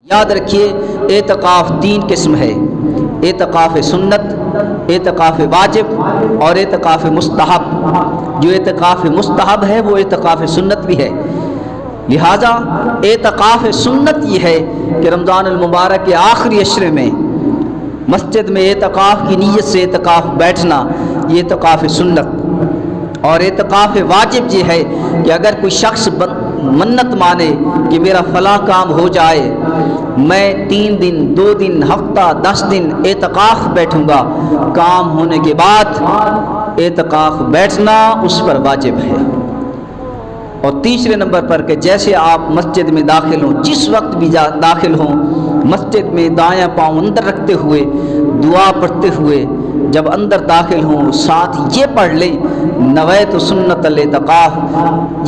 یاد رکھیے اعتکاف 3 قسم ہے، اعتکاف سنت، اعتکاف واجب اور اعتکاف مستحب۔ جو اعتکاف مستحب ہے وہ اعتکاف سنت بھی ہے۔ لہٰذا اعتکاف سنت یہ ہے کہ رمضان المبارک کے آخری عشرے میں مسجد میں اعتکاف کی نیت سے اعتکاف بیٹھنا، یہ اعتکاف سنت۔ اور اعتکاف واجب یہ ہے کہ اگر کوئی شخص منت مانے کہ میرا فلاں کام ہو جائے، میں 3 دن 2 دن ہفتہ 10 دن اعتکاف بیٹھوں گا، کام ہونے کے بعد اعتکاف بیٹھنا اس پر واجب ہے۔ اور تیسرے نمبر پر کہ جیسے آپ مسجد میں داخل ہوں، جس وقت بھی داخل ہوں، مسجد میں دایاں پاؤں اندر رکھتے ہوئے دعا پڑھتے ہوئے جب اندر داخل ہوں، ساتھ یہ پڑھ لیں نویت سنت الاعتکاف،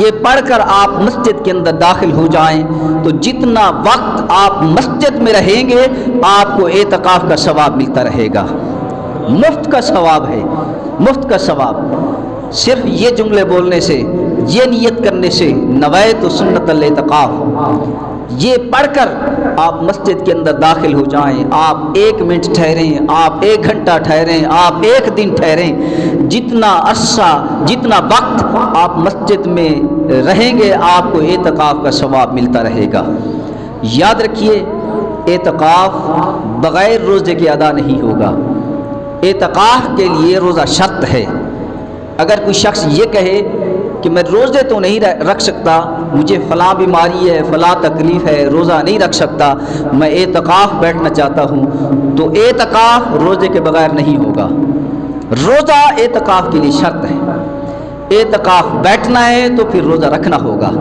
یہ پڑھ کر آپ مسجد کے اندر داخل ہو جائیں تو جتنا وقت آپ مسجد میں رہیں گے آپ کو اعتکاف کا ثواب ملتا رہے گا۔ مفت کا ثواب ہے، مفت کا ثواب۔ صرف یہ جملے بولنے سے، یہ نیت کرنے سے، نویت سنت الاعتکاف، یہ پڑھ کر آپ مسجد کے اندر داخل ہو جائیں، آپ 1 منٹ ٹھہریں، آپ 1 گھنٹہ ٹھہریں، آپ 1 دن ٹھہریں، جتنا عرصہ جتنا وقت آپ مسجد میں رہیں گے آپ کو اعتکاف کا ثواب ملتا رہے گا۔ یاد رکھیے اعتکاف بغیر روزے کے ادا نہیں ہوگا، اعتکاف کے لیے روزہ شرط ہے۔ اگر کوئی شخص یہ کہے کہ میں روزے تو نہیں رکھ سکتا، مجھے فلاں بیماری ہے، فلاں تکلیف ہے، روزہ نہیں رکھ سکتا، میں اعتکاف بیٹھنا چاہتا ہوں، تو اعتکاف روزے کے بغیر نہیں ہوگا۔ روزہ اعتکاف کے لیے شرط ہے، اعتکاف بیٹھنا ہے تو پھر روزہ رکھنا ہوگا۔